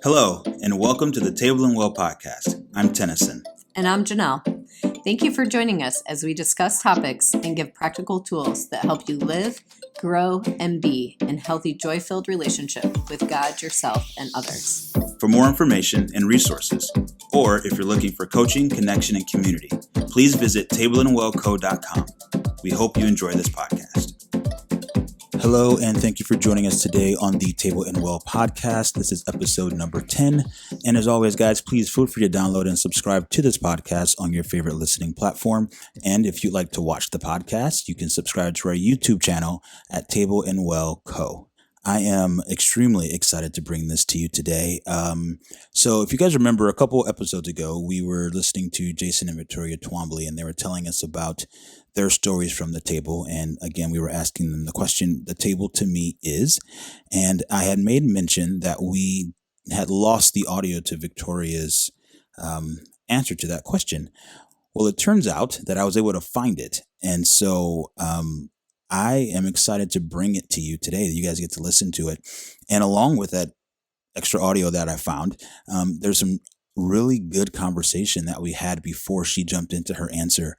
Hello, and welcome to the Table and Well podcast. I'm Tennison. And I'm Ginelle. Thank you for joining us as we discuss topics and give practical tools that help you live, grow, and be in healthy, joy-filled relationship with God, yourself, and others. For more information and resources, or if you're looking for coaching, connection, and community, please visit tableandwellco.com. We hope you enjoy this podcast. Hello, and thank you for joining us today on the Table and Well podcast. This is episode number 10. And as always, guys, please feel free to download and subscribe to this podcast on your favorite listening platform. And if you'd like to watch the podcast, you can subscribe to our YouTube channel at Table and Well Co. I am extremely excited to bring this to you today. So if you guys remember, a couple episodes ago, we were listening to Jason and Victoria Twombly, and they were telling us about their stories from the table. And again, we were asking them the question, the table to me is, and I had made mention that we had lost the audio to Victoria's answer to that question. Well, it turns out that I was able to find it. And so I am excited to bring it to you today, that you guys get to listen to it. And along with that extra audio that I found, there's some really good conversation that we had before she jumped into her answer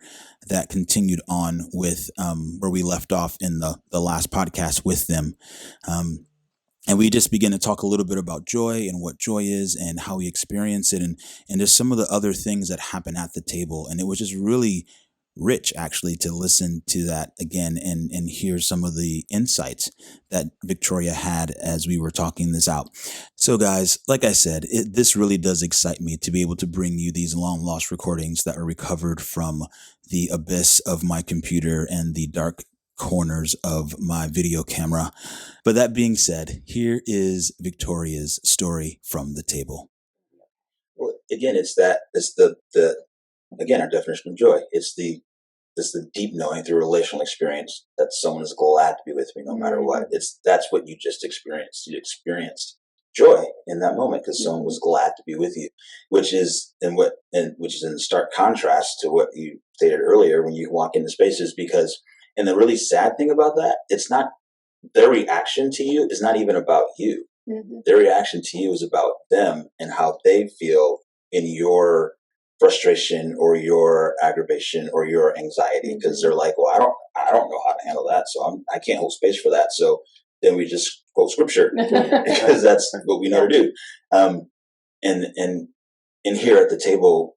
that continued on with where we left off in the last podcast with them. And we just began to talk a little bit about joy and what joy is and how we experience it and just some of the other things that happen at the table. And it was just really rich, actually, to listen to that again and hear some of the insights that Victoria had as we were talking this out. So guys, like I said, this really does excite me to be able to bring you these long lost recordings that are recovered from the abyss of my computer and the dark corners of my video camera. But that being said, here is Victoria's story from the table. Well, again, it's the again, our definition of joy. It's the deep knowing through relational experience that someone is glad to be with me no matter what. That's what you just experienced. You experienced joy in that moment because someone was glad to be with you, which is in stark contrast to what you stated earlier when you walk into spaces. Because, and the really sad thing about that, it's not their reaction to you is not even about you. Mm-hmm. Their reaction to you is about them and how they feel in your frustration or your aggravation or your anxiety, because they're like, well, I don't know how to handle that, so I can't hold space for that. So then we just quote scripture because that's what we know to do. And here at the table,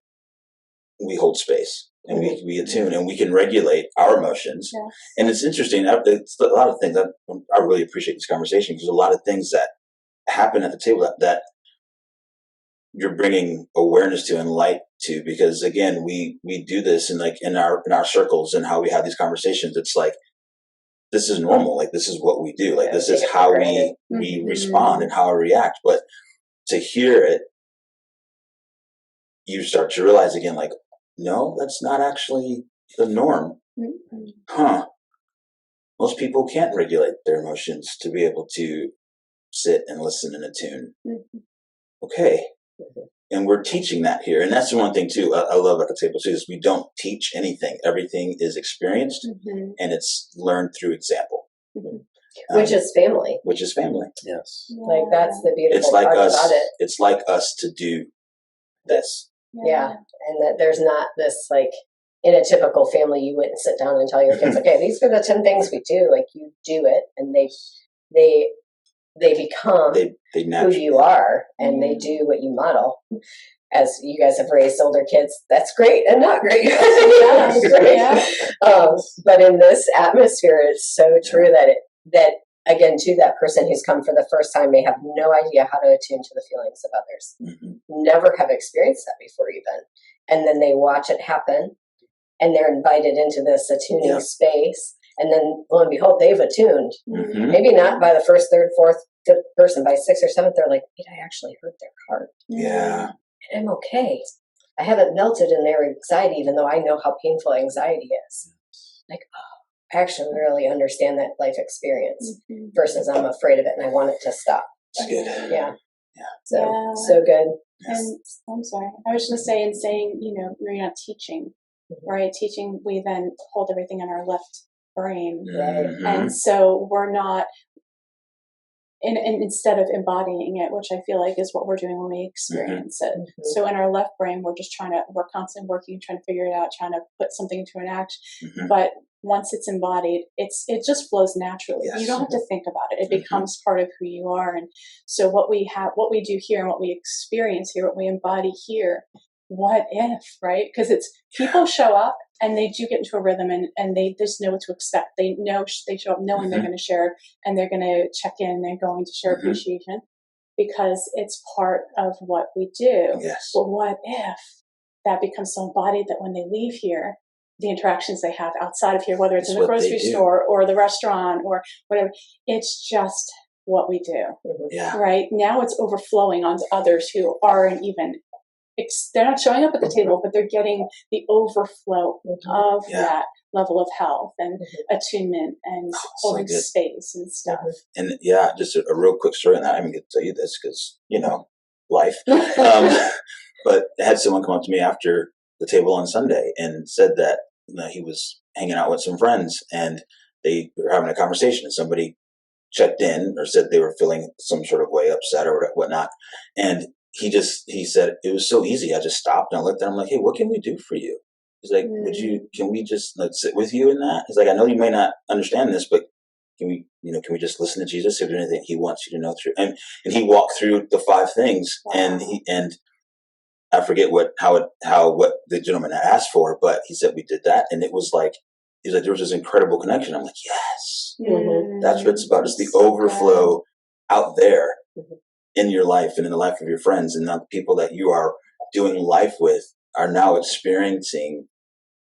we hold space and we attune and we can regulate our emotions. Yes. And it's interesting. It's a lot of things that I really appreciate this conversation because there's a lot of things that happen at the table that you're bringing awareness to and light to, because again, we do this in our circles and how we have these conversations. It's like, this is normal. Like, this is what we do. Like, this is how we respond and how we react. But to hear it, you start to realize again, like, no, that's not actually the norm. Most people can't regulate their emotions to be able to sit and listen and attune. Okay. And we're teaching that here. And that's the one thing, too, I love at the table, too, is we don't teach anything. Everything is experienced, and it's learned through example. Which is family. Which is family. Yes. Like, that's the beautiful part about it. It's like us to do this. Yeah. And that there's not this, like, in a typical family, you wouldn't sit down and tell your kids, okay, these are the 10 things we do. Like, you do it, and they become who you are, and they do what you model. As you guys have raised older kids, that's great and not great. Great. Yeah. But in this atmosphere, it's so true that again, to that person who's come for the first time, may have no idea how to attune to the feelings of others. Never have experienced that before even. And then they watch it happen, and they're invited into this attuning space. And then, lo and behold, they've attuned. Maybe not by the first, third, fourth, fifth person. By sixth or seventh, they're like, wait, I actually hurt their heart. Yeah. And I'm okay. I haven't melted in their anxiety, even though I know how painful anxiety is. Like, oh, I actually really understand that life experience versus I'm afraid of it and I want it to stop. That's good. Yeah. So good. Yes. And I'm sorry. I was just saying, we're not teaching, right? Teaching, we then hold everything in our left brain. Right. And so we're not and instead of embodying it, which I feel like is what we're doing when we experience it. So in our left brain, we're constantly working, trying to figure it out, trying to put something into an action. But once it's embodied, it just flows naturally. You don't have to think about it. It becomes part of who you are. And so what we do here and what we experience here, what we embody here, what if, right? Because it's people show up and they do get into a rhythm and they just know what to expect. They show up knowing they're going to share and they're going to check in. They're going to share appreciation because it's part of what we do. Yes. But what if that becomes so embodied that when they leave here, the interactions they have outside of here, whether it's in the grocery store or the restaurant or whatever, it's just what we do. Right? Now it's overflowing onto others who aren't even they're not showing up at the table, but they're getting the overflow of that level of health and attunement and holding space and stuff. And just a real quick story on that. I didn't get to tell you this because, life. But I had someone come up to me after the table on Sunday and said that he was hanging out with some friends and they were having a conversation and somebody checked in or said they were feeling some sort of way, upset or whatnot. And he said, it was so easy. I just stopped and I looked at him like, hey, what can we do for you? He's like, can we just sit with you in that? He's like, I know you may not understand this, but can we just listen to Jesus? If there's anything he wants you to know through, and he walked through the 5 things and I forget what the gentleman had asked for, but he said we did that. And it was like, he's like, there was this incredible connection. I'm like, yes, that's what it's about. It's the overflow out there in your life and in the life of your friends, and not the people that you are doing life with are now experiencing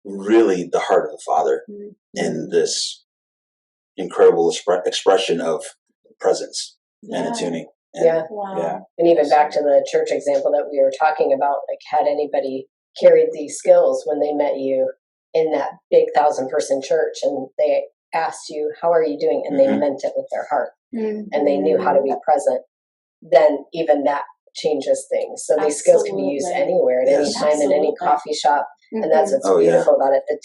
really the heart of the Father in this incredible expression of presence and attuning. And, and even back to the church example that we were talking about, like had anybody carried these skills when they met you in that big 1,000-person church and they asked you, how are you doing? And they meant it with their heart and they knew how to be present, then even that changes things. So these skills can be used anywhere at any time in any coffee shop. And that's what's beautiful about it. The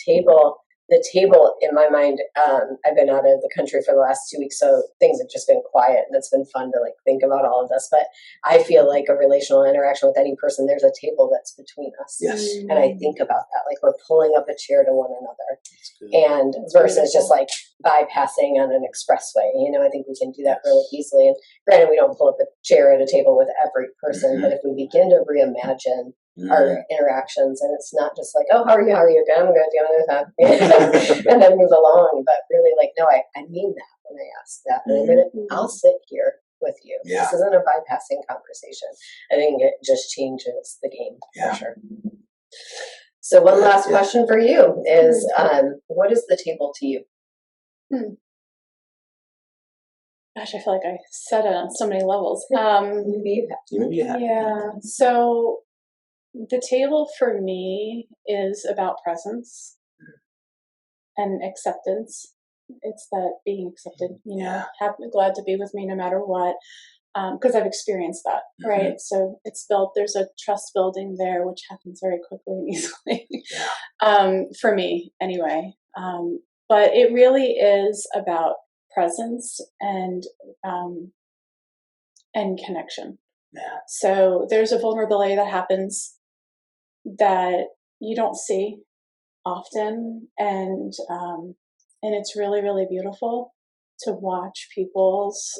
table in my mind, I've been out of the country for the last 2 weeks, so things have just been quiet and it's been fun to think about all of this. But I feel like a relational interaction with any person, there's a table that's between us. Yes. And I think about that, like we're pulling up a chair to one another. And versus just bypassing on an expressway. I think we can do that really easily. And granted, we don't pull up a chair at a table with every person, but if we begin to reimagine our interactions, and it's not just like, oh, how are you? Good, I'm good. And then move along, but really no, I mean that when I ask that, and I'll sit here with you. This isn't a bypassing conversation. I think it just changes the game for sure. So one last question for you is, what is the table to you? Gosh, I feel like I said it on so many levels. Maybe you have. Yeah. So the table for me is about presence and acceptance. It's that being accepted, glad to be with me no matter what, because I've experienced that, right? So it's built, there's a trust building there, which happens very quickly and easily, for me anyway. But it really is about presence and connection. So there's a vulnerability that happens that you don't see often, and it's really, really beautiful to watch people's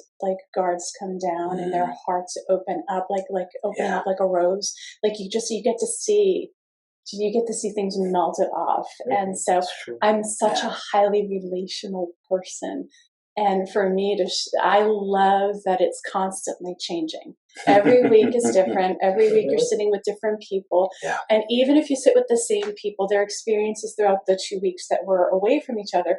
guards come down and their hearts open up up like a rose. You get to see things melted off. And so I'm such a highly relational person. And for me I love that it's constantly changing. Every week is different. Every week you're sitting with different people. And even if you sit with the same people, their experiences throughout the 2 weeks that we're away from each other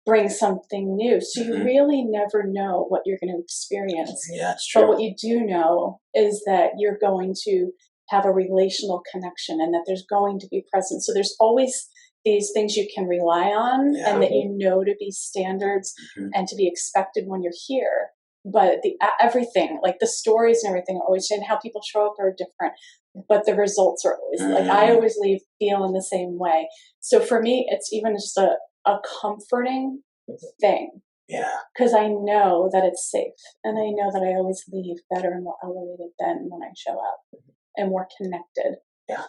bring something new. So you really never know what you're going to experience. Yeah, it's true. But what you do know is that you're going to have a relational connection and that there's going to be presence. So there's always these things you can rely on and that to be standards and to be expected when you're here. But everything, the stories and everything are always, and how people show up are different. But the results are always, I always leave feeling the same way. So for me, it's even just a comforting thing Yeah. Because I know that it's safe, and I know that I always leave better and more elevated than when I show up, and more connected. Yeah.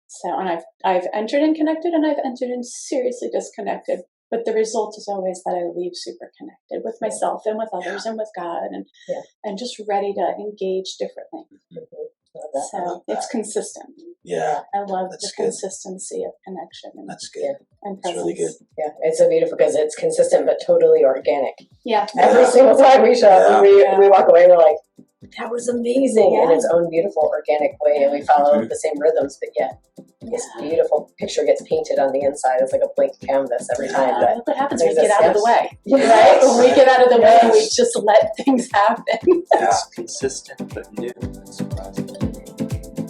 So, and I've entered in connected, and I've entered in seriously disconnected. But the result is always that I leave super connected with myself and with others and with God, and just ready to engage differently. So it's consistent. Yeah. I love That's the good. consistency of connection. And, That's good. And That's really good. Yeah, it's so beautiful because it's consistent but totally organic. Yeah. Every single time we show up, we walk away, we're like, that was amazing in its own beautiful organic way, and we follow the same rhythms, but yet this beautiful picture gets painted on the inside. It's like a blank canvas every time. But look what happens when we get out of the way. Right? When we get out of the way, we just let things happen. It's consistent but new and surprising.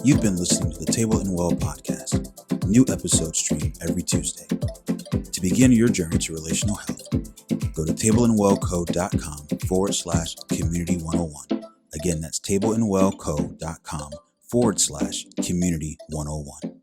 You've been listening to the Table and Well podcast. New episodes stream every Tuesday. To begin your journey to relational health, go to tableandwellco.com/community101. Again, that's tableandwellco.com/community101.